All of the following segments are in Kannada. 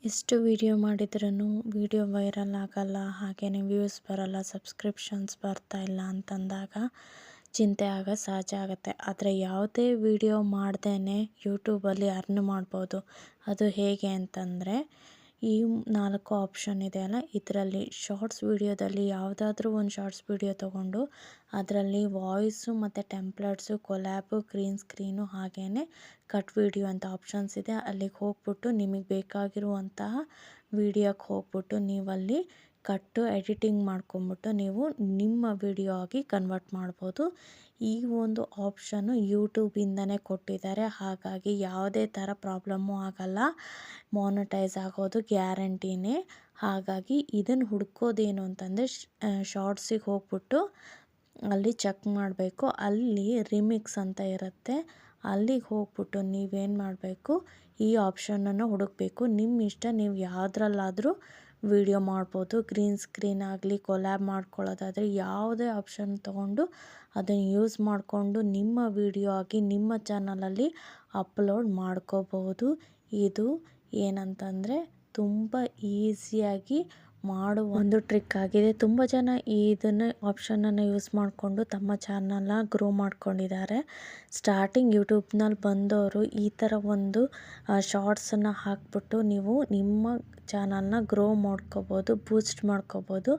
ಎಷ್ಟು ವಿಡಿಯೋ ಮಾಡಿದ್ರೂ ವಿಡಿಯೋ ವೈರಲ್ ಆಗಲ್ಲ, ಹಾಗೆಯೇ ವ್ಯೂಸ್ ಬರಲ್ಲ, ಸಬ್ಸ್ಕ್ರಿಪ್ಷನ್ಸ್ ಬರ್ತಾಯಿಲ್ಲ ಅಂತಂದಾಗ ಚಿಂತೆ ಆಗೋದು ಸಹಜ ಆಗುತ್ತೆ. ಆದರೆ ಯಾವುದೇ ವಿಡಿಯೋ ಮಾಡ್ದೇ ಯೂಟ್ಯೂಬಲ್ಲಿ ಅರ್ನ್ ಮಾಡ್ಬೋದು. ಅದು ಹೇಗೆ ಅಂತಂದರೆ, ಈ 4 ಆಪ್ಷನ್ ಇದೆಯಲ್ಲ, ಇದರಲ್ಲಿ ಶಾರ್ಟ್ಸ್ ವಿಡಿಯೋದಲ್ಲಿ ಯಾವುದಾದ್ರೂ ಒಂದು ಶಾರ್ಟ್ಸ್ ವಿಡಿಯೋ ತೊಗೊಂಡು ಅದರಲ್ಲಿ ವಾಯ್ಸು ಮತ್ತು ಟೆಂಪ್ಲೇಟ್ಸು, ಕೊಲ್ಯಾಬು, ಗ್ರೀನ್ ಸ್ಕ್ರೀನು ಹಾಗೆಯೇ ಕಟ್ ವಿಡಿಯೋ ಅಂತ ಆಪ್ಷನ್ಸ್ ಇದೆ. ಅಲ್ಲಿಗೆ ಹೋಗ್ಬಿಟ್ಟು ನಿಮಗೆ ಬೇಕಾಗಿರುವಂತಹ ವಿಡಿಯೋಕ್ಕೆ ಹೋಗ್ಬಿಟ್ಟು ನೀವಲ್ಲಿ ಕಟ್ಟು ಎಡಿಟಿಂಗ್ ಮಾಡ್ಕೊಂಬಿಟ್ಟು ನೀವು ನಿಮ್ಮ ವಿಡಿಯೋ ಆಗಿ ಕನ್ವರ್ಟ್ ಮಾಡ್ಬೋದು. ಈ ಒಂದು ಆಪ್ಷನ್ನು ಯೂಟ್ಯೂಬಿಂದನೇ ಕೊಟ್ಟಿದ್ದಾರೆ. ಹಾಗಾಗಿ ಯಾವುದೇ ಥರ ಪ್ರಾಬ್ಲಮ್ಮು ಆಗಲ್ಲ, ಮಾನಿಟೈಸ್ ಆಗೋದು ಗ್ಯಾರಂಟಿನೇ. ಹಾಗಾಗಿ ಇದನ್ನು ಹುಡ್ಕೋದೇನು ಅಂತಂದರೆ, ಶಾರ್ಟ್ಸಿಗೆ ಹೋಗ್ಬಿಟ್ಟು ಅಲ್ಲಿ ಚೆಕ್ ಮಾಡಬೇಕು. ಅಲ್ಲಿ ರಿಮಿಕ್ಸ್ ಅಂತ ಇರುತ್ತೆ, ಅಲ್ಲಿಗೆ ಹೋಗ್ಬಿಟ್ಟು ನೀವೇನು ಮಾಡಬೇಕು, ಈ ಆಪ್ಷನನ್ನು ಹುಡುಕಬೇಕು. ನಿಮ್ಮ ಇಷ್ಟ, ನೀವು ಯಾವುದ್ರಲ್ಲಾದರೂ ವಿಡಿಯೋ ಮಾಡ್ಬೋದು. ಗ್ರೀನ್ ಸ್ಕ್ರೀನ್ ಆಗಲಿ, ಕೊಲ್ಯಾಬ್ ಮಾಡ್ಕೊಳ್ಳೋದಾದರೆ ಯಾವುದೇ ಆಪ್ಷನ್ ತೊಗೊಂಡು ಅದನ್ನು ಯೂಸ್ ಮಾಡಿಕೊಂಡು ನಿಮ್ಮ ವಿಡಿಯೋ ಆಗಿ ನಿಮ್ಮ ಚಾನಲಲ್ಲಿ ಅಪ್ಲೋಡ್ ಮಾಡ್ಕೋಬಹುದು. ಇದು ಏನಂತಂದರೆ ತುಂಬ ಈಸಿಯಾಗಿ ಮಾಡುವ ಒಂದು ಟ್ರಿಕ್ ಆಗಿದೆ. ತುಂಬ ಜನ ಇದನ್ನು ಆಪ್ಷನನ್ನು ಯೂಸ್ ಮಾಡಿಕೊಂಡು ತಮ್ಮ ಚಾನಲ್ನ ಗ್ರೋ ಮಾಡ್ಕೊಂಡಿದ್ದಾರೆ. ಸ್ಟಾರ್ಟಿಂಗ್ ಯೂಟ್ಯೂಬ್ನಲ್ಲಿ ಬಂದವರು ಈ ಥರ ಒಂದು ಶಾರ್ಟ್ಸನ್ನು ಹಾಕ್ಬಿಟ್ಟು ನೀವು ನಿಮ್ಮ ಚಾನಲ್ನ ಗ್ರೋ ಮಾಡ್ಕೋಬೋದು, ಬೂಸ್ಟ್ ಮಾಡ್ಕೋಬೋದು.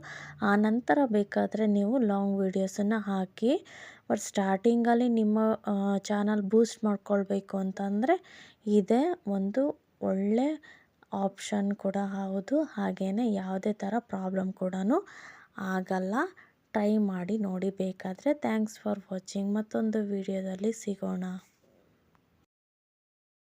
ಆನಂತರ ಬೇಕಾದರೆ ನೀವು ಲಾಂಗ್ ವೀಡಿಯೋಸನ್ನು ಹಾಕಿ. ಬಟ್ ಸ್ಟಾರ್ಟಿಂಗಲ್ಲಿ ನಿಮ್ಮ ಚಾನಲ್ ಬೂಸ್ಟ್ ಮಾಡ್ಕೊಳ್ಬೇಕು ಅಂತಂದರೆ ಇದೇ ಒಂದು ಒಳ್ಳೆ ಆಪ್ಷನ್ ಕೂಡ ಹೌದು. ಹಾಗೆಯೇ ಯಾವುದೇ ಥರ ಪ್ರಾಬ್ಲಮ್ ಕೂಡ ಆಗಲ್ಲ. ಟ್ರೈ ಮಾಡಿ ನೋಡಿ ಬೇಕಾದರೆ. Thanks for watching. ಮತ್ತೊಂದು ವಿಡಿಯೋದಲ್ಲಿ ಸಿಗೋಣ.